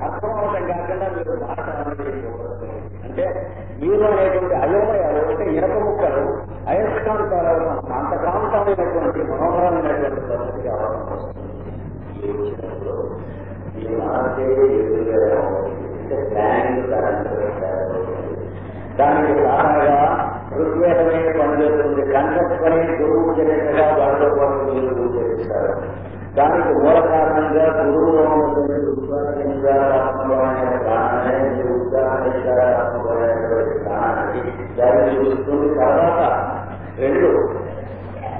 అర్థమవటం కాకుండా మీరు మాట అంటే మీరు అనేటువంటి అయోమయాలు అంటే ఇనప ముక్కలు అయస్కాంతాలు అంత కాంతమైనటువంటి మనోహరమైనటువంటి పరిస్థితి కావడం ఈ వచ్చినప్పుడు మీరు నాకే ఎదురుగా దానికి సాధాగా ఋగ్వేదమే పనిచేస్తుంది, కంఠస్థనే గురువు చరిత్రగా వాళ్ళతో పాటు మీరు గురువు చేస్తారు. దానికి మూల కారణంగా గురువులో ఉన్నటువంటి ఉత్సాహంగా ప్రాణాన్ని ఉత్సాహించాత్మకమైనటువంటి ప్రాణానికి దాన్ని చూస్తుంది. తర్వాత రెండు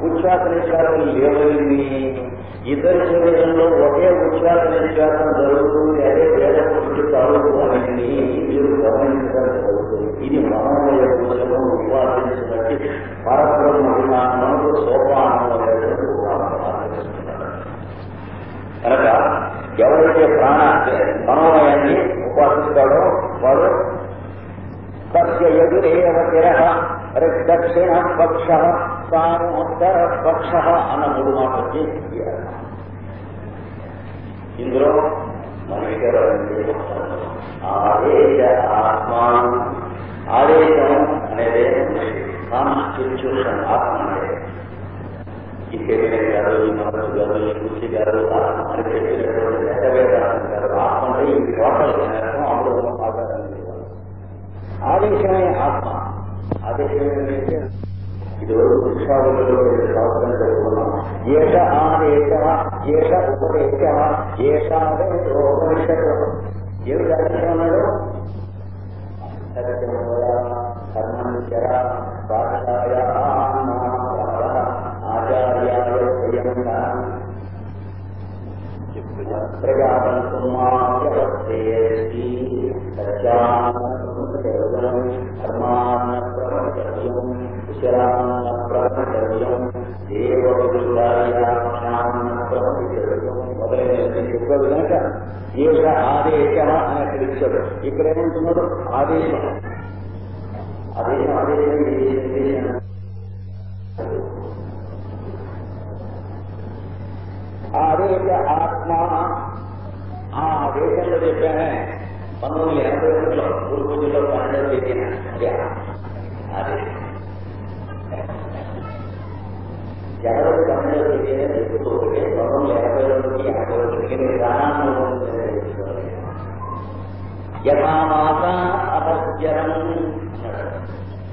ఉచ్ఛ్వాస నిశ్వాసాలు లేవని ఇద్దరు శరీరంలో ఒకే ఉచ్ఛ్వాస నిశ్వాసం జరుగుతుంది. అదే వేద పురుషుడు తాలూకు అనేది మీరు గమనించడం జరుగుతుంది. ఇది మనోమయ పూజను ఉపాసించినట్టు పరబ్రహ్మ విమానములకు సోపానంలో కనుక ఎవరైతే మనోమయాన్ని ఉపాసిస్తాడో వాడు తస్య ఎదురేవ శిరః దక్షిణ పక్ష తాను ఉత్తర పక్ష అన్న మూడు మాటలకి ఇందులో మనిషి ఆదేశ ఆత్మ ఆదేశం అనేది కాన్స్టిట్యూషన్ ఆత్మ అనేది ఈ శరీరం కాదు, ఈ మనసు కాదు, ఈ బుద్ధి కాదు, ఆత్మ అని చెప్పినటువంటి నెట్టవేదాంతం కాదు. ఆత్మ అంటే ఈ టోటల్ అమృతం ఆధారం ఆదేశమే ఆత్మ. ఆదేశమే ఇది విశ్వాసంలో శాస్త్రం చెప్పుకున్నాం. ఏష ఆదేశ ఏష ఉపదేశ ఏషాదేశోపనిషత్. ఏమిటి ఆదేశం అన్నాడు? కర్మంచర పాఠశాయ ఆచార్యాయ ప్రజాబంతు మాస్తి ధర్మాన్న ప్రవర్తవ్యం కుశలాన్న ప్రవర్తవ్యం దేవవిరుద్ధాయాక్షాన్న ప్రవర్తవ్యం మొదలైన చెప్పాడు కనుక ఏష ఆదేశ అని అక్కడ ఇచ్చాడు. ఇక్కడ ఏమంటున్నాడు? ఆదేశం ఆదేశం ఆదేశం ఆదేశ ఆత్మ. ఆ ఆదేశంలో చెప్పానే 1981లో గురు పూజలో 12వ తేదీన అదే ఆదేశం. జనవరి 12వ తేదీన చెప్తూ 1982కి 51కి నిదానం యథామాత అపజ్జరం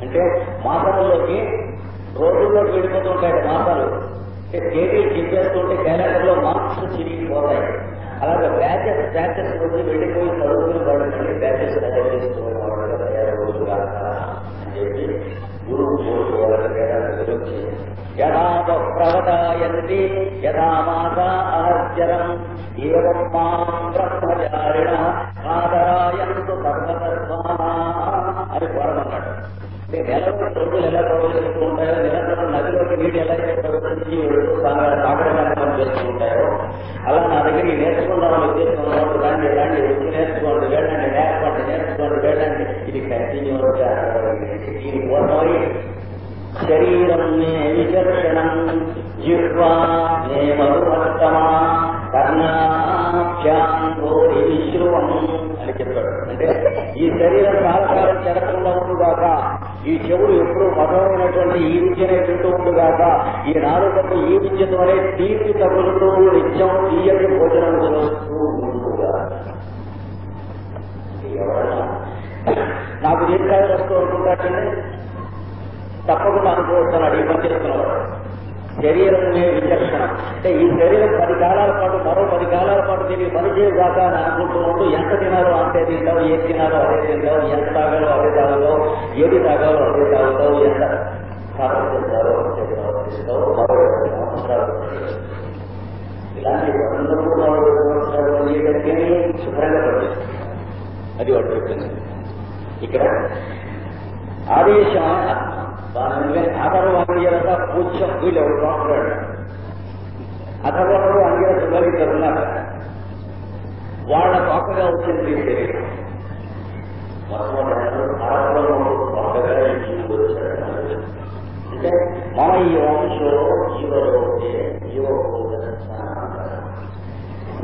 అంటే మాసంలోకి రోజుల్లోకి వెళ్ళిపోతుంటాయి. మాసాలు తేదీలు చెప్పేస్తుంటే క్యాలెండర్లో మార్క్స్ చిరిగిపోతాయి. అలాగే బ్యాచెస్ రోజు వెళ్ళిపోయి చదువుకుని వాళ్ళు మళ్ళీ బ్యాచెస్ తయారు చేస్తూ వాళ్ళు తయారవుతుగా అని చెప్పి గురువు వాళ్ళ గురించి యథాప ప్రవదాయంతి యథామాస అహజ్జరం ఏవం మాం బ్రహ్మచారిణ ఆదరాయంతు సర్వసర్వాణా అని కోరమన్నాడు. నెలలో రోజులు ఎలా ప్రవేశిస్తూ ఉంటాయో, నిరంతరం నదిలోకి నీటి ఎలా ప్రవేశించి సాగరకాలం చేస్తూ ఉంటాయో అలా నా దగ్గర ఈ నేర్చుకుందామని ఉద్దేశంలో దాన్ని ఎలాంటి వచ్చి నేర్చుకోండి, వెళ్ళండి, నేర్చుకోండి, వెళ్ళండి. ఇది కంటిన్యూగా దీనికోసమై శరీరం మే విచర్షణం జిహ్వా మే మధుమత్తమా కర్ణాభ్యాంగోరి విశ్రువం అని చెప్పాడు. అంటే ఈ శరీరం కాలకాలం చెడకుండా ఉండుగాక, ఈ చెవుడు ఎప్పుడు మధురమైనటువంటి ఈ విద్యనే తింటూ ఉండుగాక, ఈ నాలుకకు ఈ విద్యతోనే తీపి తగులుతూ నిత్యం తీయటి భోజనం చేస్తూ ఉండుగా. ఎవరైనా నాకు దీర్ఘాయులు వస్తూ అనుకుంటాడండి, తప్పకుండా అనుకోవచ్చున్నాడు ఈ పని చేస్తున్నవాడు. శరీరం విచక్షణ అంటే ఈ శరీరం 10 కాలాల పాటు మరో 10 కాలాల పాటు దీనికి పనిచేయగాక అని అనుకుంటూ ఉంటూ ఎంత తినాలో అంతే తింటావు, ఏది తినాలో అదే తింటావు, ఎంత తాగాలో అదే తాగుతావు, ఏది తాగాలో అదే తాగుతావు, ఎంత కాలం తింటారో తింటావు. మరో 20 సంవత్సరాలు ఇలాంటి 100 సంవత్సరాలు శుభ్రంగా పనిచేస్తుంది. అది వాడు చెప్పింది. ఇక్కడ ఆదేశం దాని అథర్వాంగిరత పూజ్యం వీళ్ళు డాక్టర్ అథర్వణుడు అంగిరత ఇద్దరున్నారు. వాళ్ళ తోకగా వచ్చింది శరీరం. మొట్టమొదటి తోకగా వచ్చాడు. అంటే మన ఈ వంశో జీవలోకే జీవ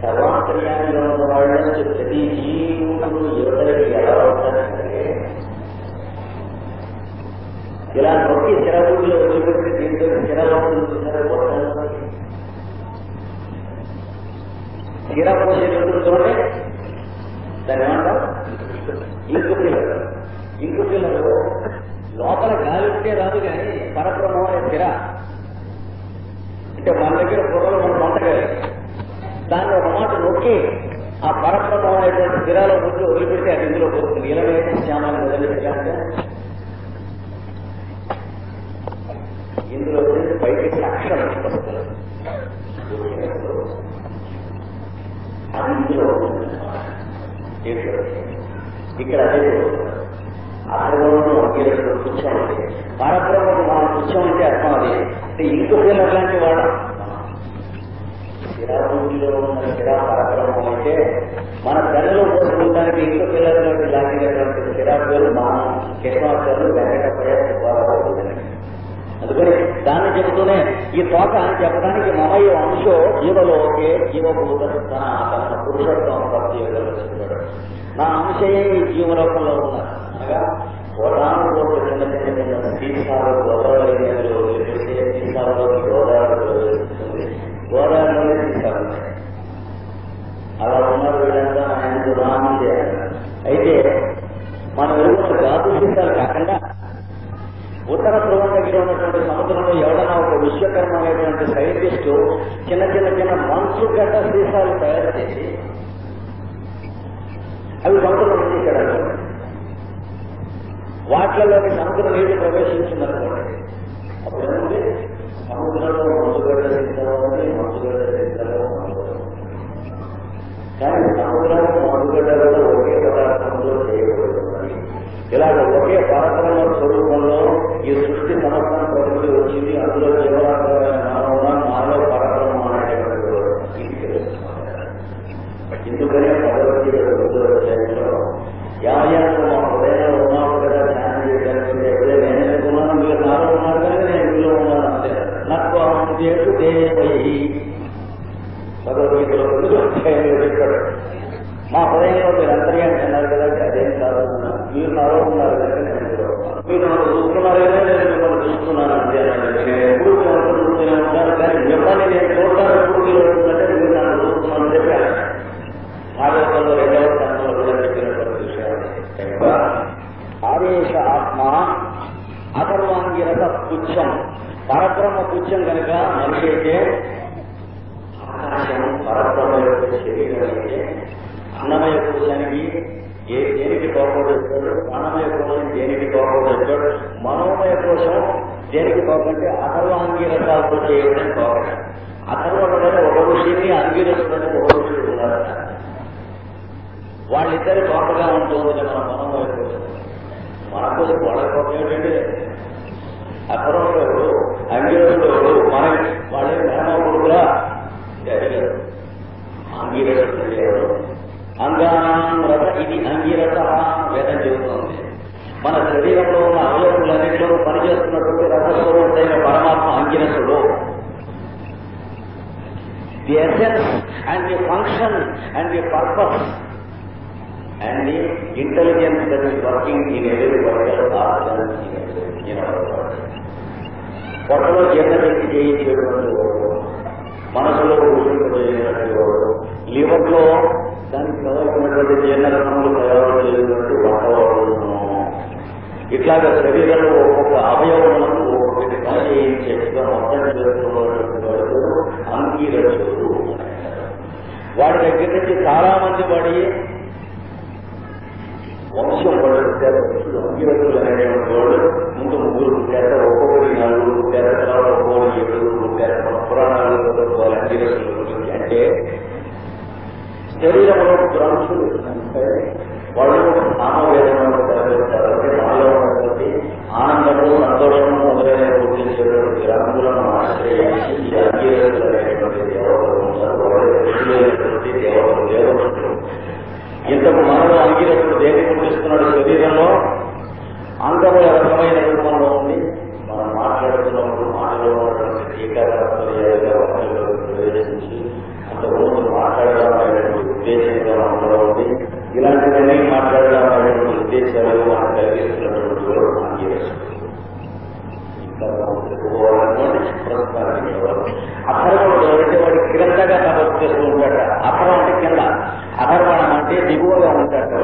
సర్వం అంతర్యామిలో ఉన్న వాళ్ళ నుంచి ప్రతి జీవుడు యువతలకి ఎలా ఉంటారంటే ఇలా నొక్కి స్థిరభూమిలో వదిలిపెట్టి దీంతో స్థిరలో స్థిర పోసే జంతువులతోనే దాని ఏమంటాం ఇంకు పిల్లలు. ఇంకు పిల్లలు లోపల గాలి ఉంటే రాదు కానీ పరబ్రహ్మం అనే స్థిర అంటే మన దగ్గర బుర్రలు మనం వంటగాలి దాన్ని ఒక మాట నొక్కి ఆ పరబ్రహ్మం అనేటువంటి స్థిరాల ముందు వదిలిపెడితే అది ఇందులో పోతుంది. ఇలాగే శ్యామాన్ని వదిలిపెట్టాలంటే ఇందులో బయటికి అక్షరం వస్తుంది అది ఇందులో ఇక్కడ అదే అసలు పుచ్చం అంటే పరబ్రహ్మకు మన పుచ్చం అంటే అర్థం అది అంటే ఇంకో పిల్లలు లాంటి వాడు స్థిరాభూమిలో ఉన్న స్థిర పరబ్రహ్మం అంటే మన పిల్లలు పోసుకుంటానికి ఇంకో పిల్లల లాంటినటువంటి స్థిరాభులు మనం కృష్ణాచార్యులు వెంకటపయ్య అవుతుంది. అందుకని దాన్ని చెబుతూనే ఈ తోక అని చెప్పడానికి మమయ్య అంశో జీవలోకే జీవభూత తన పురుషత్వం భక్తి చెప్తున్నాడు. నా అంశయే ఈ జీవలోకంలో ఉన్నారు అనగా గోదావరి రోడ్డు చిన్న చిన్న చిన్న సీసాలు గోదావరి నదిలో వదిలిపెడితే సీసాలలోకి గోదావరి వదిలిస్తుంది. గోదావరిలోనే సీసాలు ఉన్నాయి. అలా ఉన్నారు వీళ్ళంతా ఆయన రాముంది. అయితే మనం వెలుగున్న గాజు సీసాలు కాకుండా ఉత్తర ధ్రువం దగ్గర ఉన్నటువంటి సముద్రంలో ఎవరైనా ఒక విశ్వకర్మ అనేటువంటి సైంటిస్టు చిన్న చిన్న చిన్న మంచు గడ్డ సీసాలు తయారు చేసి అవి సముద్రం నుంచి ఇక్కడ వాటిలోకి సముద్రం నీటి ప్రవేశించిందనుకోండి. అప్పుడు ఏంటంటే సముద్రంలో మంచుగడ్డ సీసాలు మంచుగడ్డ సీసాలు కానీ సముద్రంలో మంచుగడ్డలలో ఒకే పదార్థంలో చేయబడుతుంది. ఇలాగ ఒకే పరబ్రహ్మ స్వరూపంలో ఈ సృష్టి సమస్తం ప్రకృతి వచ్చింది. అందులో జీవరాశులైన మానవ పరబ్రహ్మ అనేటువంటి ఎందుకనే భగవద్గీత యాయాన్ని మా హృదయంలో ఉన్నాము కదా ధ్యానం చేయడానికి నేను ఎందుకున్నాను మీరు నాలో ఉన్నారు కానీ నేను మీలో ఉన్నాను అంతే. నాకు చేస్తూ దేవయ్యి భగవద్గీతలో చెప్పాడు. మా హృదయంలో మీరు అంతర్యాన్ని అన్నారు కదా అదేం కాదు మీరు నాలో ఉన్నారు కనుక నేను మీరు నన్ను చూస్తున్నారేమో నేను మిమ్మల్ని చూస్తున్నాను అంతే. నేను ఎప్పుడు చూస్తూనే ఉంటాను కానీ మిమ్మల్ని నేను చూడటానికి ఎప్పుడు మీరు ఉంటుందంటే మీరు నన్ను చూస్తున్నాను చెప్పాను. భాగవతంలో 2వ స్థానంలో కూడా చెప్పినటువంటి విషయాలు ఆదేశ ఆత్మ అసర్వాంగిరస పుచ్చం పరబ్రహ్మ పుచ్చం కనుక మనిషి అయితే ఆకాశం పరబ్రహ్మ యొక్క శరీరం అయితే అన్నమయ కోశానికి దేనికి తోపడేస్తాడు, ప్రాణమయ కోశం దేనికి తోపడేస్తాడు, మనోమయ కోశం దేనికి తోపంటే అసర్వాంగిరసాలతో చేయడం తోపడ. అసర్వడనే ఒక ఋషిని అంగిరసుడని ఒక ఋషుడు ఉన్నారు. వాళ్ళిద్దరి తోటగా ఉంటుంది మన మనోమయ కోశం. మన కోసం వాళ్ళ తోట ఏంటంటే అసర్వుడు అంగిరసుడు మన వాళ్ళే మేనవుడుగా జరిగారు. అంగీరసుడు అంగానాం రథ ఇది అంగీరథ వేదం చెబుతోంది. మన శరీరంలో ఉన్న అవయవులన్నింటిలో పనిచేస్తున్నటువంటి రథస్వరూపుడైన పరమాత్మ అంగిరసుడు. The essence and the function and the purpose and the intelligence that is working in every worker organ in our body. పొట్టలో జీర్ణశక్తి చేయించేటువంటి వాడు, మనసులో ఊహింపజేసినటువంటి వాడు, లివర్లో దానికి కావాల్సినటువంటి జీర్ణరసములు తయారు చేసినట్టు వాతావరణం. ఇట్లాగా శరీరంలో ఒక్కొక్క అవయవములను ఒక్కొక్కటి పని చేయించేట్టుగా మొత్తం చేస్తున్నటువంటి వాడు అంగీరసుడు. వాడి దగ్గర నుంచి చాలా మంది వాడి వంశం పడుతారు. అంగీరసులు అనేటువంటి వాడు ముందు 3 పుట్టారు, ఒక్కొక్కటి 4 పుట్టారు, తర్వాత ఒక్కొక్కటి 7 పుట్టారు. మన పురాణాలు అంగీరసుల గురించి అంటే శరీరంలో గ్రంథులు వాళ్ళు నామవేదనలు తయారు. నాలో ఉన్నటువంటి ఆనందము సంతోషము మొదలైన గుర్తించేటువంటి గ్రంథులను ఆశ్రయించి ఈ అంగీరసులు అనేటువంటి దేవతలు దేవతలు. ఇంతకు మనలో అంగీరసుడు దేన్ని గుర్తిస్తున్నాడు? శరీరంలో అంగము రకమైన రూపంలో ఉంది. మనం మాట్లాడుతున్నప్పుడు మాటలో ఉన్నటువంటి ఏకాగ్రతగా ప్రవేశించి అంతకుముందు మాట్లాడడం అందులో ఉంది. ఇలాంటివన్నీ మాట్లాడడానికి ఉద్దేశాలు మనం కలిగిస్తున్నటువంటి వాడు ఆంజనేయుడు. అధర్వణుడు ఎవరైతే వాడి క్రిందగా తపస్సు చేస్తూ ఉంటాడు. అధర్వం అంటే కింద, అధర్వణం అంటే దిగువగా ఉంటాడు.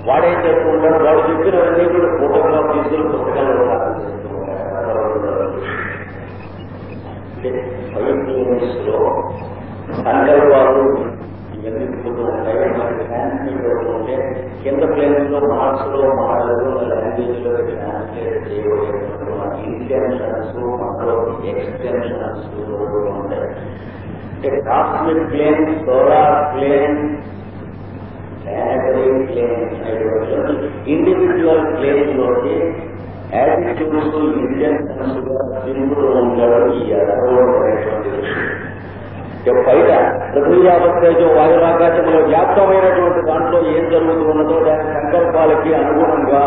వాడేం చేస్తూ ఉంటాడు, వాడు చెప్పినవన్నీ కూడా ఫోటోగా తీసుకుని పుస్తకాలు లో సంకల్పాలు ఇవన్నీ తిరుగుతూ ఉంటాయి. మనకి ఫ్యాన్సీ ఉంటే కింద ప్లేస్ లో మార్క్స్ లో మోడల్ లాంగ్వేజ్ లో ట్రాన్స్లేట్ చేయబడేటువంటి ఇంటెన్షన్స్ మనలో ఎక్స్టెన్షన్స్ ఉంటాయి. అంటే cosmic plane, solar plane, planetary plane అనేటువంటి ఇండివిజువల్ ప్లేన్ లోకి యాటిట్యూడ్స్ ఇంటెన్షన్స్ గా తిరుగుతూ ఉంటాడు ఈ అధర్వణుడు అనేటువంటి విషయం. బయట పృథ్వీయావత్తేజో వాయురాకాశంలో వ్యాప్తమైనటువంటి దాంట్లో ఏం జరుగుతూ ఉన్నదో దాని సంకల్పాలకి అనుగుణంగా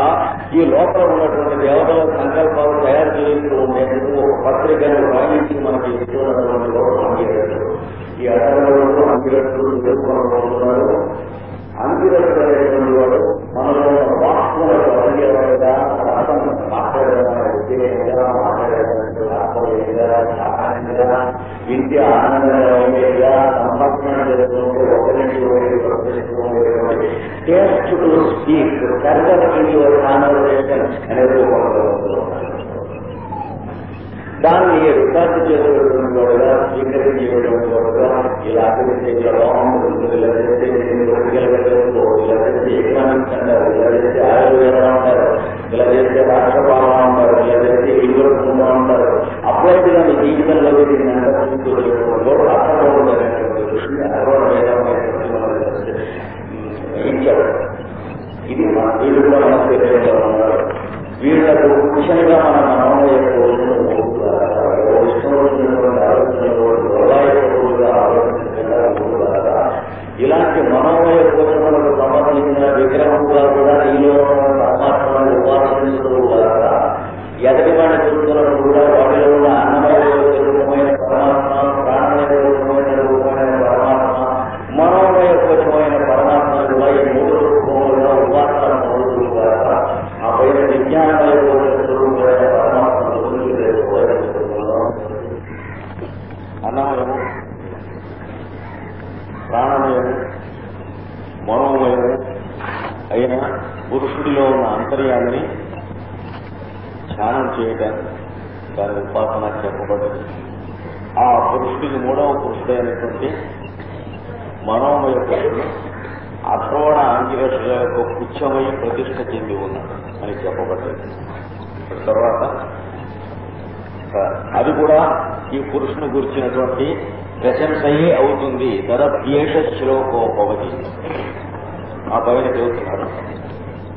ఈ లోపల ఉన్నటువంటి దేవతల సంకల్పాలు తయారు చేస్తూ ఉండేందుకు ఒక పత్రికను రాయించి మనకి ఇస్తున్నటువంటి లోపల అంగిరట్టుడు. ఈ అధర్వణుడు అంగిరట్టుడు ఎదుర్కొనబోతున్నాడు. అంగిరట్టుడు అనేటువంటి వాడు మనలో వాస్తవాలకు అడిగేవాడుగా అర్థం మాట్లాడేవాడు, ఉద్దేశంగా మాట్లాడేవాడు, ఆత్మీయంగా, సహాయంగా, విద్య ఆనందంగా సంభాషణ చేస్తుంటే ఒకరికి taste to speak correct conversation అనే రూపంలో దాన్ని రికార్డు చేసేటువంటి వాడుగా స్వీకరించేటువంటి వాడుగా ఇలా అభివృద్ధి ఇలా చేస్తే ఎకనామిక్స్ అంటారు, ఇలా చేస్తే ఆయుర్వేదం అంటారు, ఇలా చేస్తే రాష్ట్రపాలన అంటారు, ఇలా చేస్తే ఇంగ్లీష్ అంటారు. అప్పుడైతే దాని జీవితంలో ఇది మన వీళ్ళు కూడా మన శరీరంలో ఉన్నారు. వీళ్లకు ముఖ్యంగా మన మనోమయ కోరుకులు ఇష్టం వచ్చినటువంటి ఆలోచనలు హృదయపూర్వకంగా ఆలోచించకుండా ఇలాంటి మనోమయ కోరికలకు సంబంధించిన విగ్రహంగా కూడా నీలో పరమాత్మను ఉపాసించడం ద్వారా ఎదటివాడిని చూస్తున్నప్పుడు కూడా వాటిలో ఉన్న అన్నమయ రూపమైన పరమాత్మ, ప్రాణమయ రూపమైన పరమాత్మ, మనోమయ కోశమైన పరమాత్మ కూడా ఈ మూడు రూపంలో ఉపాసన మూడు ద్వారా ఆ పైన విజ్ఞానమయ రూపమైన పరమాత్మ అన్నమయము, ప్రాణమయము, మనోమయము అయిన పురుషుడిలో ఉన్న అంతర్యాన్ని ధ్యానం చేయటానికి దాని ఉపాసన చెప్పబడింది. ఆ పురుషుడికి మూడవ పురుషుడైనటువంటి మనోమయ పురుషుడు అధర్వణ ఆంగిరసుల యొక్క పుచ్చమై ప్రతిష్ఠ చెంది ఉన్నాడు అని చెప్పబడింది. తర్వాత అది కూడా ఈ పురుషుని గురించినటువంటి ప్రశంసయే అవుతుంది. తదప్యేష శ్లోకోపవతి ఆ పైన చెబుతున్నారు.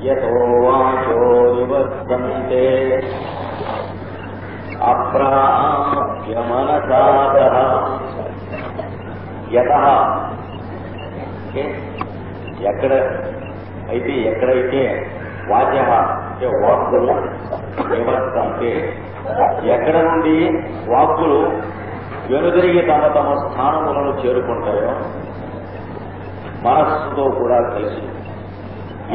యతో వాచో నివర్తంతే అప్రాప్య మనసాదః యతః ఎక్కడైతే వాచః అంటే వాక్కులు నివర్తంతే ఎక్కడ నుండి వాక్కులు వెనుదిరిగి తమ తమ స్థానములను చేరుకుంటాయో మనస్సుతో కూడా కలిసి.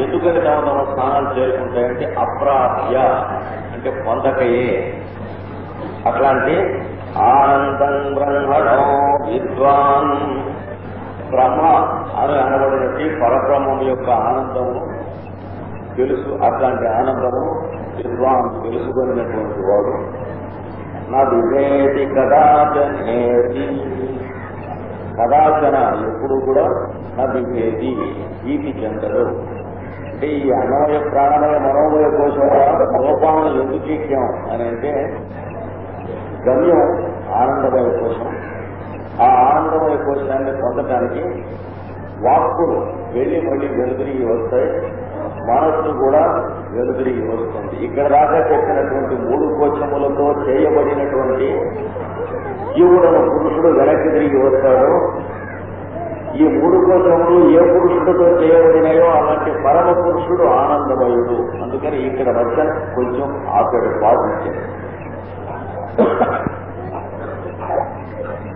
ఎందుకని తమ తమ స్థానాలు చేరుకుంటాయంటే అప్రాప్య అంటే పొందకయే. అట్లాంటి ఆనందం బ్రహ్మణో విద్వాన్ బ్రహ్మ అని అనబడినట్టు పరబ్రహ్మం యొక్క ఆనందము తెలుసు. అట్లాంటి ఆనందము విద్వాన్ తెలుసుకున్నటువంటి వాడు నా వివేది కదాచనేది కదాచన ఎప్పుడు కూడా నా వివేది ఈతి చెందడు. అంటే ఈ అన్నమయ ప్రాణమయ మనోమయ కోశం రూపాలను ఎందుకు ఎక్కాం అని అంటే గమ్యం ఆనందమయ కోశం. ఆ ఆనందమయ కోశాన్ని పొందటానికి వాక్కులు వెళ్ళి మళ్ళీ వెలుదిరిగి వస్తాయి, మనస్సు కూడా వెలుదిరిగి వస్తుంది. ఇక్కడ దాకా చెప్పినటువంటి మూడు కోశములతో చేయబడినటువంటి జీవుడను పురుషుడు వెనక్కి తిరిగి వస్తాడు. ఈ మూడు కోశములు ఏ పురుషుడితో చేయబడినాయో అలాంటి పరమ పురుషుడు ఆనందమయుడు. అందుకని ఇక్కడ మధ్య కొంచెం ఆపేడు బాధించాడు.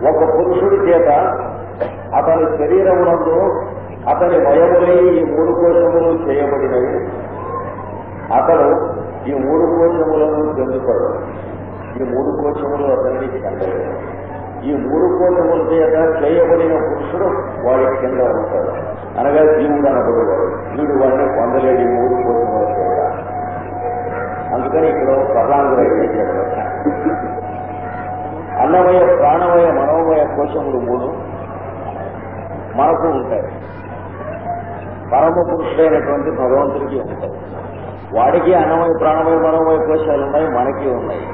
ఒక పురుషుడి చేత అతని శరీరమునందు అతని మయములై ఈ 3 కోశములు చేయబడినవి. అతను ఈ 3 కోశములను చెందుతాడు. ఈ 3 కోశములు అతన్ని చెందలేదు. ఈ 3 కోశముల చేత చేయబడిన పురుషుడు వాడి కింద ఉంటాడు, అనగా జీవుడు అనబడేవాడు. వీడు వాడిని పొందలేడు ఈ 3 కోశముల చేత. అందుకని ఇక్కడ సర్వాంగులైతే అన్నమయ, ప్రాణమయ, మనోమయ కోశములు 3 మనకు ఉంటాయి. పరమ పురుషుడైనటువంటి భగవంతుడికి ఉంటాయి. వాడికి అన్నమయ, ప్రాణమయ, మనోమయ కోశాలు ఉన్నాయి, మనకి ఉన్నాయి.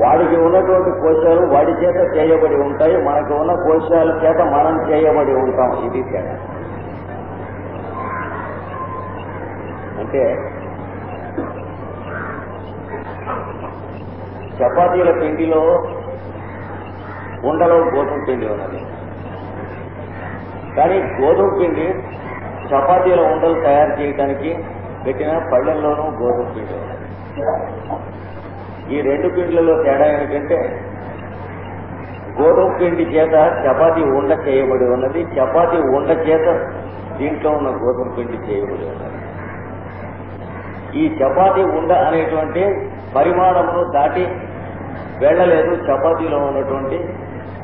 వాడికి ఉన్నటువంటి కోశాలు వాడి చేత చేయబడి ఉంటాయి, మనకు ఉన్న కోశాల చేత మనం చేయబడి ఉంటాం. ఇది తేడా. అంటే చపాతీల పిండిలో ఉండలో గోధుమ పిండి ఉన్నది. కానీ గోధుమ పిండి చపాతీల ఉండలు తయారు చేయడానికి పెట్టిన పళ్ళెంలోనూ గోధుమ పిండి ఉన్నది. ఈ 2 పిండ్లలో తేడా ఏమిటంటే గోధుమ పిండి చేత చపాతీ ఉండ చేయబడి ఉన్నది, చపాతీ ఉండ చేత దీంట్లో ఉన్న గోధుమ పిండి చేయబడి ఉన్నది. ఈ చపాతీ ఉండ అనేటువంటి పరిమాణమును దాటి వెళ్ళలేదు చపాతీలో ఉన్నటువంటి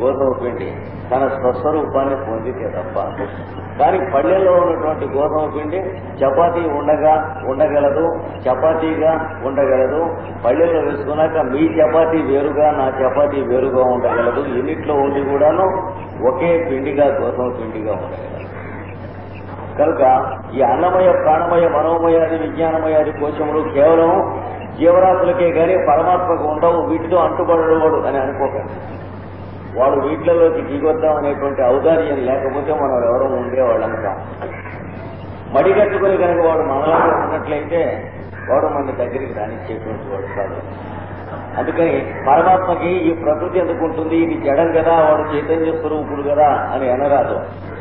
గోధుమ పిండి తన స్వస్వరూపాన్ని పొందితే తప్ప. కానీ పళ్ళెల్లో ఉన్నటువంటి గోధుమ పిండి చపాతీ ఉండగలదు, చపాతీగా ఉండగలదు. పళ్ళెల్లో వేసుకున్నాక మీ చపాతీ వేరుగా, నా చపాతీ వేరుగా ఉండగలదు. ఇన్నిట్లో ఉండి కూడాను ఒకే పిండిగా, గోధుమ పిండిగా ఉండగలదు. కనుక ఈ అన్నమయ, ప్రాణమయ, మనోమయాది, విజ్ఞానమయాది కోశములు కేవలం జీవరాశులకే కానీ పరమాత్మకు ఉండవు. వీటితో అంటుపడవాడు అని అనుకోకండి. వాడు వీటిలోకి దిగొద్దాం అనేటువంటి ఔదార్యం లేకపోతే మనం ఎవరూ ఉండేవాళ్ళంతా. మడిగట్టుకుని కనుక వాడు మనలాగా ఉన్నట్లయితే వాడు మన దగ్గరికి రానిచ్చేటువంటి వాడు కాదు. అందుకని పరమాత్మకి ఈ ప్రకృతి ఎందుకు ఉంటుంది, ఇది జడం కదా, వాడు చైతన్య స్వరూపుడు కదా అని అనరాదు.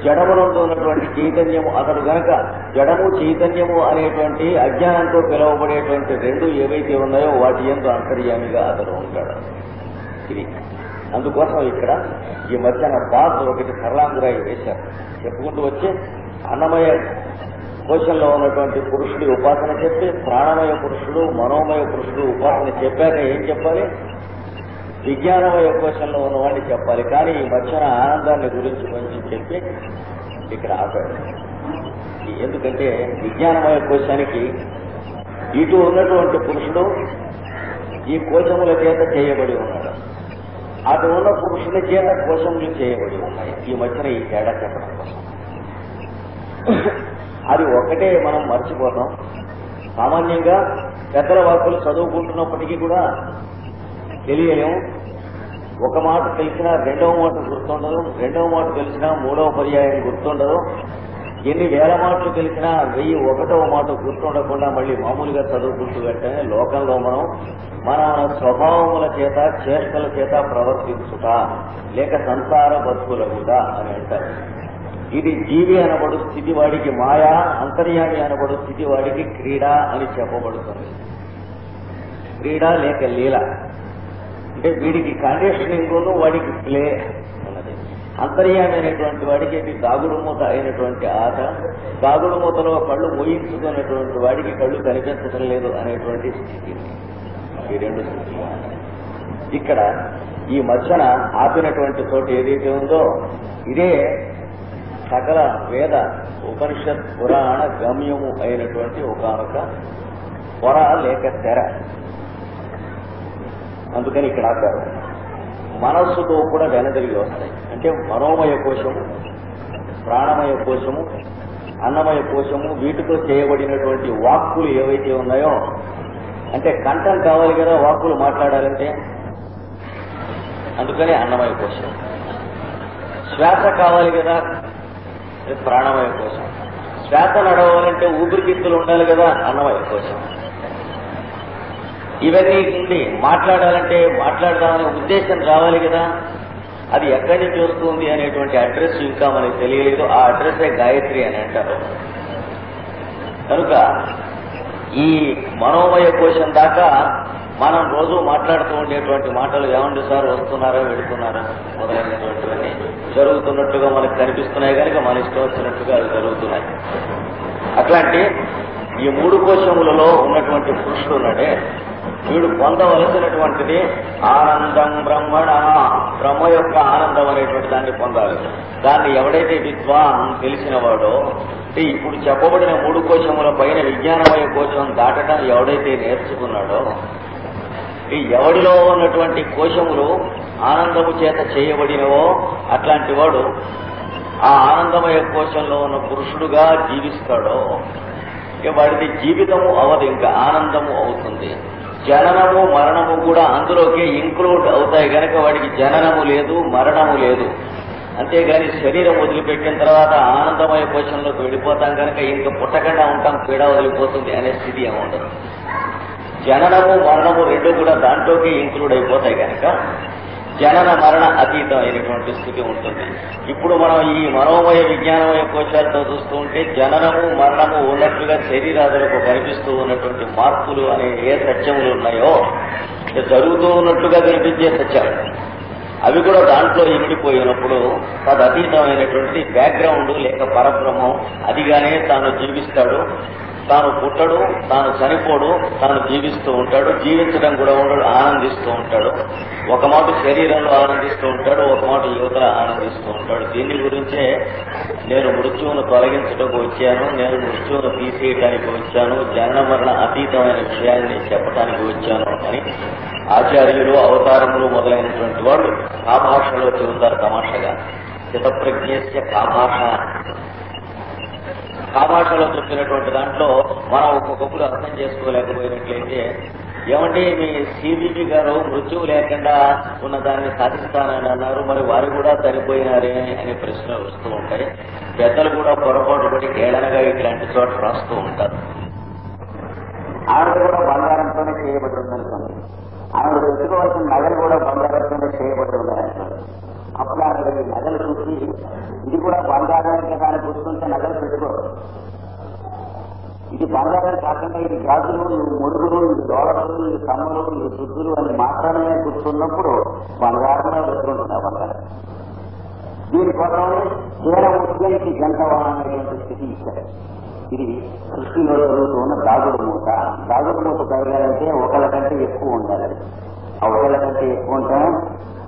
జడమునందు ఉన్నటువంటి చైతన్యము అతడు గనక జడము, చైతన్యము అనేటువంటి అజ్ఞానంతో పిలువబడేటువంటి 2 ఏవైతే ఉన్నాయో వాటి యందు అంతర్యామిగా అతడు ఉంటాడు. ఇది అందుకోసం ఇక్కడ ఈ మధ్యన పాస్ ఒకటి సరళాంగురాయి వేశారు. చెప్పుకుంటూ వచ్చి అన్నమయ కోశంలో ఉన్నటువంటి పురుషుడి ఉపాసన చెప్పి, ప్రాణమయ పురుషుడు, మనోమయ పురుషుడు ఉపాసన చెప్పాక ఏం చెప్పాలి? విజ్ఞానమయ కోశంలో ఉన్నవాడిని చెప్పాలి. కానీ ఈ మధ్యన ఆనందాన్ని గురించి కొంచెం చెప్పి ఇక్కడ ఆపాడు. ఎందుకంటే విజ్ఞానమయ కోశానికి ఇటు ఉన్నటువంటి పురుషుడు ఈ కోశముల చేత చేయబడి ఉన్నాడు, అటు ఉన్న పురుషుల చేత కోశములు చేయబడి ఉన్నాయి. ఈ మధ్యన ఈ తేడా చెప్పడం కోసం అది ఒక్కటే మనం మర్చిపోతాం. సామాన్యంగా పెద్దల వాక్కులు చదువుకుంటున్నప్పటికీ కూడా తెలియలేము. ఒక మాట తెలిసినా 2వ మాట గుర్తుండదు, 2వ మాట తెలిసినా 3వ పర్యాయం గుర్తుండదు. ఎన్ని వేల మాటలు తెలిసినా 1001వ మాట గుర్తుండకుండా మళ్ళీ మామూలుగా చదువుకుంటూ వెంటనే లోకంలో మనం మన స్వభావముల చేత, చేష్టల చేత ప్రవర్తించుట లేక సంసార బతుకులగుట అని అంటారు. ఇది జీవి అనబడు స్థితి వాడికి మాయా, అంతర్యామి అనబడు స్థితి వాడికి క్రీడ అని చెప్పబడుతుంది. క్రీడ లేక లీల అంటే వీడికి కండిషనింగ్, వాడికి ప్లే ఉన్నది. అంతర్యామి అనేటువంటి వాడికి ఇది దాగుడు మూత అయినటువంటి ఆట, దాగుడు మూతలో కళ్ళు మోయించుకున్నటువంటి వాడికి కళ్ళు కనిపించడం లేదు అనేటువంటి స్థితి. ఈ 2 స్థితులు ఇక్కడ ఈ మధ్యన ఆపినటువంటి చోటు ఏదైతే ఉందో ఇదే సకల వేద, ఉపనిషత్, పురాణ గమ్యము అయినటువంటి ఒకనొక పొర లేక తెర. అందుకని ఇక్కడ ఆపారు. మనస్సుతో కూడా వెనదిరిగి వస్తాయి. అంటే మనోమయ కోశము, ప్రాణమయ కోశము, అన్నమయ కోశము, వీటితో చేయబడినటువంటి వాక్కులు ఏవైతే ఉన్నాయో, అంటే కంఠం కావాలి కదా వాక్కులు మాట్లాడాలంటే, అందుకని అన్నమయ కోశం. శ్వాస కావాలి కదా, ప్రాణమయ కోశం. శ్వాస నడవాలంటే ఊపిరితిత్తులు ఉండాలి కదా, అన్నమయ కోశం. ఇవన్నీ ఉండి మాట్లాడాలంటే మాట్లాడదామనే ఉద్దేశం రావాలి కదా, అది ఎక్కడి నుంచి వస్తుంది అనేటువంటి అడ్రస్ ఇంకా మనకి తెలియలేదు. ఆ అడ్రస్సే గాయత్రి అని అంటారు. కనుక ఈ మనోమయ కోశం దాకా మనం రోజు మాట్లాడుతూ ఉండేటువంటి మాటలు ఏమండి సార్, వస్తున్నారా వెళుతున్నారా మొదలైనటువంటివన్నీ జరుగుతున్నట్టుగా మనకు కనిపిస్తున్నాయి కనుక మన ఇష్టం వచ్చినట్టుగా అవి జరుగుతున్నాయి. అట్లాంటి ఈ 3 కోశములలో ఉన్నటువంటి పురుషుడు ఉన్నాడే, వీడు పొందవలసినటువంటిది ఆనందం బ్రహ్మణ, బ్రహ్మ యొక్క ఆనందం అనేటువంటి దాన్ని పొందాలి. దాన్ని ఎవడైతే విద్వాన్ తెలిసినవాడో, ఇప్పుడు చెప్పబడిన 3 కోశముల పైన విజ్ఞానమయ కోశం దాటడం ఎవడైతే నేర్చుకున్నాడో, ఈ ఎవడిలో ఉన్నటువంటి కోశములు ఆనందము చేత చేయబడినవో అట్లాంటి వాడు ఆ ఆనందమయ కోశంలో ఉన్న పురుషుడుగా జీవిస్తాడో వాడిది జీవితము అవదు, ఇంకా ఆనందము అవుతుంది. జననము మరణము కూడా అందులోకే ఇంక్లూడ్ అవుతాయి కనుక వాడికి జననము లేదు, మరణము లేదు. అంతేగాని శరీరం వదిలిపెట్టిన తర్వాత ఆనందమయ కోశంలోకి వెళ్ళిపోతాం కనుక ఇంకా పుట్టకుండా ఉంటాం, పీడ వదిలిపోతుంది అనే స్థితి ఏముండదు. జననము మరణము 2 కూడా దాంట్లోకి ఇంక్లూడ్ అయిపోతాయి కనుక జనన మరణ అతీతం అయినటువంటి స్థితి ఉంటుంది. ఇప్పుడు మనం ఈ మనోమయ విజ్ఞానమయ కోశాలతో చూస్తూ ఉంటే జననము మరణము ఉన్నట్లుగా శరీరాదులకు కనిపిస్తూ ఉన్నటువంటి మార్పులు అనే ఏ సత్యములు ఉన్నాయో జరుగుతూ ఉన్నట్లుగా కనిపించే సత్యాలు అవి కూడా దాంట్లో ఇమిడిపోయినప్పుడు తదతీతమైనటువంటి బ్యాక్గ్రౌండ్ లేక పరబ్రహ్మం అదిగానే తాను జీవిస్తాడు. తాను పుట్టడు, తాను చనిపోడు, తాను జీవిస్తూ ఉంటాడు. జీవించడం కూడా ఉండడు, ఆనందిస్తూ ఉంటాడు. ఒక మాట శరీరంలో ఆనందిస్తూ ఉంటాడు, ఒక మాట యువతలో ఆనందిస్తూ ఉంటాడు. దీని గురించే నేను మృత్యువును తొలగించడానికి వచ్చాను, నేను మృత్యువును తీసేయడానికి వచ్చాను, జనన మరణ అతీతమైన విషయాన్ని చెప్పడానికి వచ్చాను అని ఆచార్యులు అవతారములు మొదలైనటువంటి వాళ్ళు ఆ భాషలో చెబుతారు తమాషగా. స్థితప్రజ్ఞస్య కాభాష, ఆ భాషలో చెప్పినటువంటి దాంట్లో మనం ఒక్కొక్కప్పుడు అర్థం చేసుకోలేకపోయినట్లయితే, ఏమంటే మీ సిబిబి గారు మృత్యువు లేకుండా ఉన్నదాన్ని సాధిస్తానని అన్నారు, మరి వారు కూడా చనిపోయినారే అనే ప్రశ్నలు వస్తూ ఉంటాయి. పెద్దలు కూడా పొరపాటు పడి ఏడనగా ఇట్లాంటి చోట రాస్తూ ఉంటారు. ఆవిడ కూడా బంగారంతోనే చేయబడి ఉందనుకోండి, ఆవిడ వెతుకోవాల్సిన నగలు కూడా బంగారంతోనే చేయబడి ఉందనుకోండి. అప్పుడు ఆవిడ ఈ నగలు చూసి ఇది కూడా బంగారానికి కానీ గుర్తుంటే నగలు పెట్టుకోరు, ఇది బంగారం కాకుండా ఇది గాజులు, ఇది మురుగులు, ఇది డోలర్లు, ఇది కమ్మలు, ఇది దుద్దులు అని మాత్రమే గుర్తున్నప్పుడు బంగారంలో పెట్టుకుంటున్నా బంగారం. దీనికోసం తీర ఉద్యోగికి జంటవా అనేటువంటి స్థితి ఇచ్చారు. ఇది సృష్టిలో జరుగుతున్న దాగుడు మూత. దాగుడు మూత పెరగాలంటే ఒకళ్ళ కంటే ఎక్కువ ఉండాలి. ఆ ఒకళ్ళ కంటే ఎక్కువ ఉంటే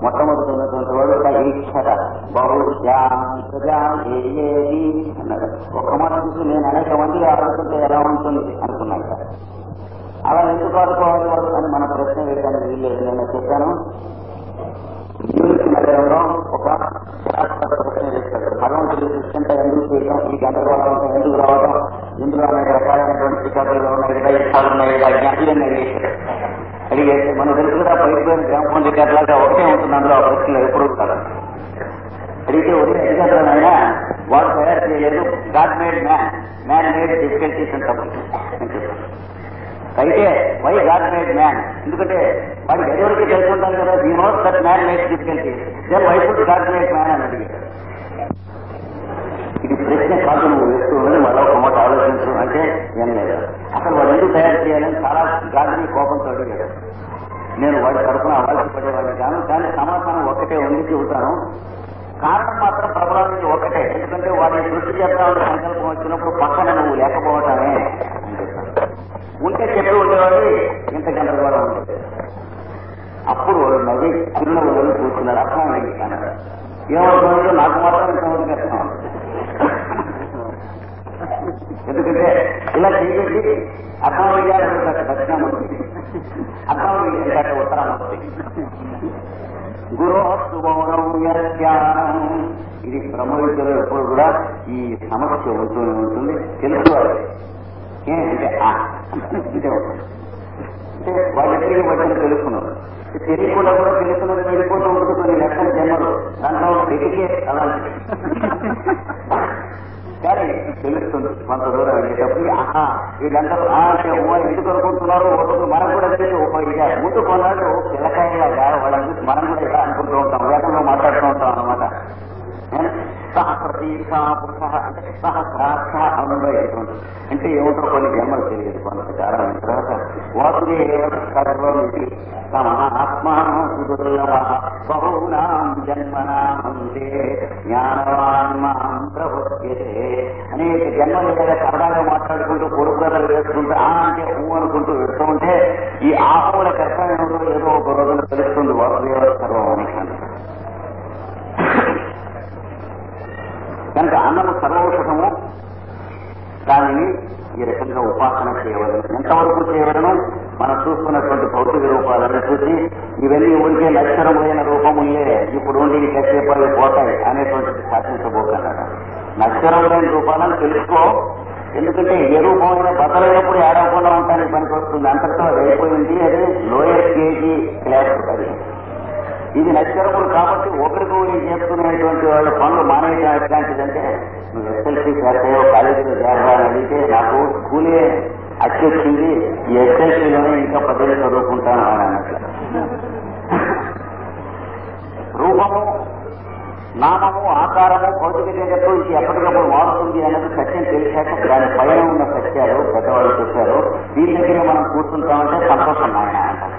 మొట్టమొదటి ఉన్నటువంటి వాడు ఈక్షర బహుశ్యాం అన్నాడు. ఒక్క మాట చూసి నేను అనేక మందిగా ఆడుతుంటే ఎలా ఉంటుంది అనుకున్నాక అలా ఎందుకు ఆడుకోవాలి వాడు అని మన ప్రశ్న వేయడానికి వీల్లేదు. నేను చెప్పాను, న్యూయార్క్ నగరంలో ఒక ప్రశ్న చేస్తాడు, భగవంతుడి దృష్టింటే ఎందుకు చేయడం, ఈ గందరగోళం ఎందుకు రావడం, ఇందులో అనేక రకాలైనటువంటి టికెట్లు ఉన్నాయి కదా, ఇష్టాలు ఉన్నాయి కదా, జ్ఞాపకం చేశాడు. అడిగేస్తే మనం తెలుసు కదా, పైపోయిన గ్రామం టికెట్లాగా ఒకటే ఉంటుంది అందులో ఆ ప్రశ్నలు ఎప్పుడు ఉంటారు. అడిగితే ఒకే అధికారులైనా వాడు తయారు చేయలేదు, God made man made difficulties అని తప్పదు. అయితే వై గాడ్ మేడ్ మ్యాన్, ఎందుకంటే వాడికి ఎవరికి తెలుసుకుంటాను కదా, ఈ note that man made difficulties, then why food God made man అని అడిగాడు. ఇది ప్రశ్న కాదు, నువ్వు వేస్తూ ఉన్నది మరో ఒక మాట ఆలోచించు అంటే ఏం లేదు. అసలు వాడు ఎందుకు తయారు చేయాలని చాలా గాడిని కోపంతో అడిగాడు. నేను వాడి తరఫున అవాల్సి పడేవాడిని కాను, కానీ సమాధానం ఒక్కటే ఉంది చెబుతాను. కారణం మాత్రం ప్రబలానికి ఒక్కటే, ఎందుకంటే వాడిని దృష్టి చేద్దామని సంకల్పం వచ్చినప్పుడు పక్కన నువ్వు లేకపోవటానే ఉంటే చెప్పి ఉండేవాడు, ఇంత గంటలు ఉండేది. అప్పుడు నది చిరునవ్వులను కూర్చున్నాడు. అర్థమైంది అన్నాడు. ఏమవుతుందో నాకు మాత్రం ఇంతమందికి అర్థం. ఎందుకంటే ఇలా చేసి అర్థమయ్యాలంటే దక్షిణామూర్తి, అర్థమయ్యాలంటే ఉత్తరామూర్తి. గురోస్తు మౌనం జ్ఞానం. ఇది బ్రహ్మ విద్యలో ఎప్పుడు కూడా ఈ సమస్య ఉంటూనే ఉంటుంది. తెలుసుకోవాలి అంటే అంటే వాళ్ళిద్దరికి వచ్చిన తెలుసుకున్నారు. తెలియకుండా కూడా తెలుసుకున్నది వెళ్ళిపోతూ ఉంటుంది కొన్ని లక్షల జన్మలు. దాంట్లో వెతికే అలాంటి కానీ తెలుస్తుంది కొంత దూరం వెళ్ళేటప్పుడు. వీళ్ళంతా అంటే ఎందుకు అనుకుంటున్నారు మనం కూడా తెలిసి ఇక ముందు కొన్నాళ్ళు పిల్లకాయలాగా వాళ్ళని మనం కూడా ఇలా అనుకుంటూ ఉంటాం, వేగంగా మాట్లాడుతూ ఉంటాం అన్నమాట. సహస్రతీర్థ పురుష అంటే సహస్రాక్ష అనుభవం అంటే ఏమిటో కొన్ని జన్మలు తెలియదు కొంతకాలం అయిన తర్వాత వాసుదేవ సర్వం ఇది తమ ఆత్మానం సుదుర్లభ బహూనాం జన్మనామంతే జ్ఞానవాన్ మాం ప్రబుధ్యతే. అనేక జన్మలు లేదా సరదాగా మాట్లాడుకుంటూ పొడుగుదలు వేసుకుంటూ అంటే అనుకుంటూ వెళ్తూ ఉంటే ఈ ఆహువుల కర్తవ్యం ఏదో ఒక రోజున తెలుస్తుంది వాసుదేవ సర్వం అని. కనుక అన్నము సర్వౌషధము, దానిని ఈ రకంగా ఉపాసన చేయవలను. ఎంతవరకు చేయవలను? మనం చూస్తున్నటువంటి భౌతిక రూపాలను చూసి ఇవన్నీ ఉంటే నశ్వరమైన రూపములే, ఇప్పుడు ఉండి కసేపాలు పోతాయి అనేటువంటిది సాధించబోతున్నాడు. నశ్వరములైన రూపాలను తెలుసుకో, ఎందుకంటే ఏ రూపమైనా బదలైనప్పుడు ఏడవకుండా ఉండడానికి పనికి వస్తుంది. అంతటితో అది అయిపోయింది. అది లోయర్ కేజీ క్లాస్. అది ఇది నశ్వరములు కాబట్టి ఒకరికి చేసుకునేటువంటి వాళ్ళ పనులు మానేయడం ఎట్లాంటిదంటే, నువ్వు ఎస్ఎల్సీ చేస్తాయో కాలేజీలో చేరాలని అడిగితే నాకు స్కూలే అచ్చొచ్చింది, ఈ ఎస్ఎల్సీలోనే ఇంకా 10 ఏళ్ళు చదువుకుంటాను అని అన్నట్లు. రూపము, నామము, ఆకారము, భౌతిక జగత్తు ఇది ఎప్పటికప్పుడు మారుతుంది అన్నది సత్యం తెలిసాక దాని పైన ఉన్న సత్యాలు పెద్దవాళ్ళు చెప్పారు. దీని దగ్గరే మనం కూర్చుంటామంటే సంతోషం నాయన అంటారు.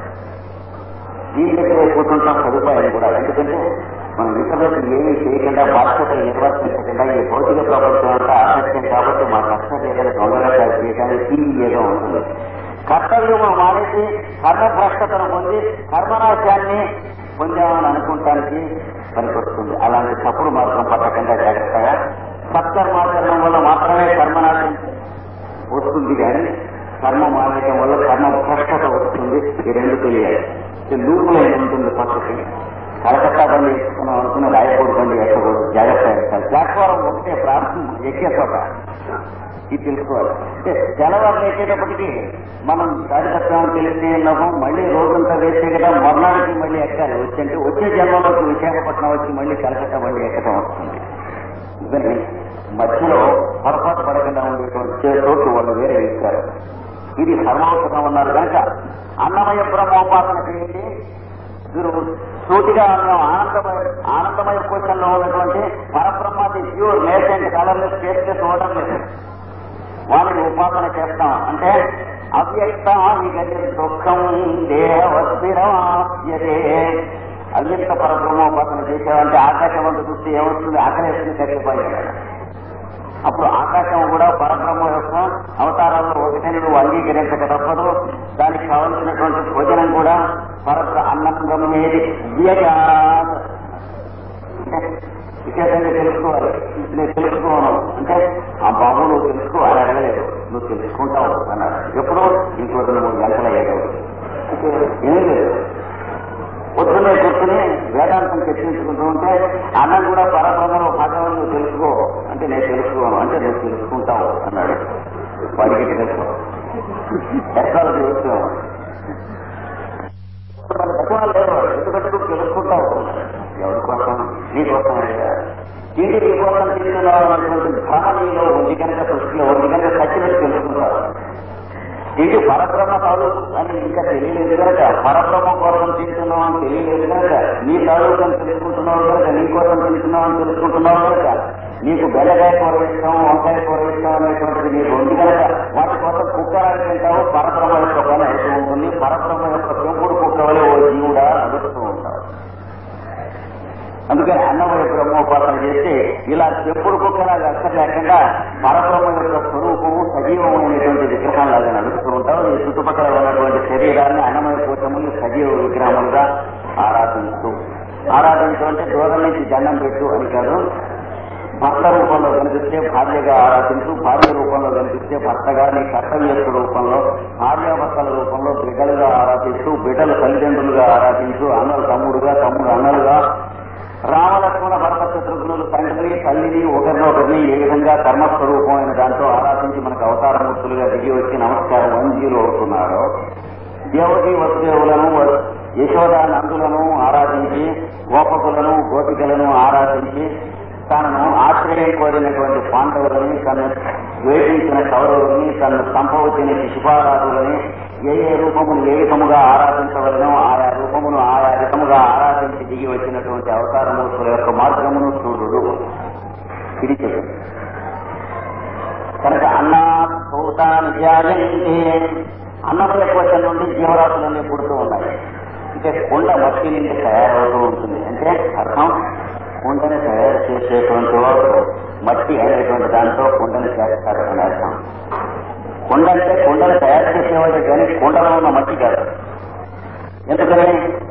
దీని దగ్గరే కూర్చుంటాం సదుపాయాలు కూడా. ఎందుకంటే మనం ఇతరులకు ఏమీ చేయకుండా బాధ్యతలు నిర్వర్తించకుండా ఈ భౌతిక ప్రపంచం అంతా అసత్యం కాబట్టి మా కర్తవ్యాలను దొంగగా చేయడానికి ఏదో ఉంటుంది. కర్తవ్యం మానేసి కర్మభ్రష్టతను పొంది కర్మనాశాన్ని పొందామని అనుకుంటానికి పనికొస్తుంది. అలాంటి తప్పుడు మార్గం పట్టకుండా జాగ్రత్తగా సత్కర్మాచరణం వల్ల మాత్రమే కర్మనాశం వస్తుంది, కానీ కర్మ మానేయడం వల్ల కర్మభ్రష్టత వస్తుంది. ఈ రెండు తెలియాలి. లూపులైన ఉంటుంది పక్కకి. కలకత్తా బండి ఎత్తుకున్నాం అనుకున్న రాయపూడి బండి ఎక్కకూడదు, జాగ్రత్త ఎక్కాలి. ప్లాట్ఫారం ఒకటే ప్రారంభం ఎక్కే చోట ఇది తెలుసుకోవాలి. అంటే తెల్లవారు ఎక్కేటప్పటికీ మనం కార్యకర్తలను తెలిస్తే నవ్వం మళ్ళీ రోజంతా వేస్తే కదా మర్నాడికి మళ్ళీ ఎక్కాలి. వచ్చంటే వచ్చే జన్మలోకి విశాఖపట్నం వచ్చి మళ్ళీ కలకత్తా బండి ఎక్కడం వస్తుంది. ఇవన్నీ మధ్యలో పొరపాటు పడకుండా ఉండేటువంటి చోటు వాళ్ళు వేరే ఇస్తారు. ఇది సర్వౌషధం ఉన్నారు కనుక అన్నమయ బ్రహ్మోపాసన చేయండి. మీరు సూటిగా ఆనందమయ కోశంలో ఉన్నటువంటి పరబ్రహ్మాది ప్యూర్ నేసెంట్ కలర్లెస్ చేస్తే చూడడం లేదు. వారిని ఉపాసన చేస్తాం అంటే అవ్యక్తాని దుఃఖం దేహవస్థిరమాప్యతే. అవ్యక్త పరబ్రహ్మోపాసన చేసేవంటే ఆకాశం వంట చూస్తే ఏమవుతుంది? ఆకలేస్తుంది చచ్చిపోయాడు. అప్పుడు ఆకాశం కూడా పరబ్రహ్మ యొక్క అవతారాల్లో ఒకటని నువ్వు అంగీకరించక తప్పదు. దానికి కావలసినటువంటి భోజనం కూడా అన్నం బ్రహ్మేది వ్యజాత్. విశేషంగా తెలుసుకోవాలి. నేను తెలుసుకోను అంటే ఆ బాబు నువ్వు తెలుసుకో అని అడగలేదు, నువ్వు తెలుసుకుంటావు అన్నాడు. ఎప్పుడో ఇంకో 2-3 గంటలు అయ్యాడు. ఏం లేదు, పొద్దున్నే కూర్చుని వేదాంతం చర్చించుకుంటూ ఉంటే అన్నం కూడా పరబ్రహ్మలో భాగం నువ్వు తెలుసుకో అంటే నేను తెలుసుకోను అంటే నువ్వు తెలుసుకుంటావు అన్నాడు. వాడికి తెలుసుకో ఎక్కడ తెలుసుకో లేదు, ఎందుకంటే నువ్వు తెలుసుకుంటావు. ఎవరి కోసం? నీ కోసం. తిండి నీ కోసం తింటున్నావు అన్నటువంటి భ్రమ నీలో ఉంది కనుక సృష్టిలో ఉంది కనుక సచ్చినట్టు తెలుసుకుంటావు. తిండి పరబ్రహ్మ కాదు అని ఇంకా తెలియలేదు కనుక పరబ్రహ్మ కోసం తింటున్నావు అని తెలియలేదు కనుక నీ తాలూకని తెలుసుకుంటున్నావు కనుక నీ కోసం తింటున్నావు అని తెలుసుకుంటున్నావు కనుక నీకు బెల్లకాయ కూర ఇష్టం, వంకాయ కూర ఇష్టం అనేటువంటిది నీకు ఉంది కనుక వాటి కోసం కుక్కరాలు తింటావు. పరబ్రహ్మ యొక్క పని అవుతూ ఉంటుంది. పరబ్రహ్మ యొక్క పెంపుడు కుక్క వలె ఓ జీవుడా నడుస్తూ ఉంటావు. అందుకని అన్నమయ బ్రహ్మోపాసన చేస్తే ఇలా పెంపుడు కుక్కలాగా అక్కర్ లేకుండా పరబ్రహ్మ యొక్క స్వరూపము సజీవమైనటువంటి విగ్రహాలాగా నడుస్తూ ఉంటావు. ఈ చుట్టుపక్కల ఉన్నటువంటి శరీరాన్ని అన్నమయ కోశములు సజీవ విగ్రహములుగా ఆరాధించు అంటే దూరం నుంచి దండం పెట్టు అని కాదు. భర్త రూపంలో కనిపిస్తే భార్యగా ఆరాధించు, భార్య రూపంలో కనిపిస్తే భర్తగా, నీ కర్తవ్య రూపంలో భార్యాభర్తల రూపంలో బిడ్డలుగా ఆరాధిస్తూ, బిడ్డలు తల్లిదండ్రులుగా ఆరాధించు, అన్నలు తమ్ముడుగా, తమ్ముడు అన్నలుగా, రామలక్ష్మణ భరత శత్రుఘ్నులు తండ్రిని తల్లిని ఒకరినొకరిని ఏ విధంగా కర్మస్వరూపమైన దాంతో ఆరాధించి మనకు అవతారమూర్తులుగా దిగి వచ్చి నమస్కారం వంజీలు అవుతున్నారో, దేవకి వసుదేవులను యశోదానందులను ఆరాధించి, గోపకులను గోపికలను ఆరాధించి, తనను ఆశ్రయం కోరినటువంటి పాండవులని, తను ద్వేషించిన కౌరవులని, తను సంభవించిన శిశుపారాధులని ఏ ఏ రూపమును ఏ విధముగా ఆరాధించవలనో ఆయా రూపమును ఆయా విధముగా ఆరాధించి దిగి వచ్చినటువంటి అవతారమూర్తుల యొక్క మార్గమును చూడు ఇది చెప్పింది. కనుక అన్నాభూతాన్ని ధ్యాయంతే అన్నముల కోసం నుండి జీవరాశులన్నీ పుడుతూ ఉన్నాయి. అంటే కుండ మట్టి నుండి తయారవుతూ ఉంటుంది. అంటే అర్థం కుండని తయారు చేసేటువంటి వాడు మట్టి అనేటువంటి దాంతో కుండని చేస్తారు అని అర్థం. కుండ అంటే కుండను తయారు చేసేవాడు కానీ కుండలో ఉన్న మట్టి కాదు. ఎందుకని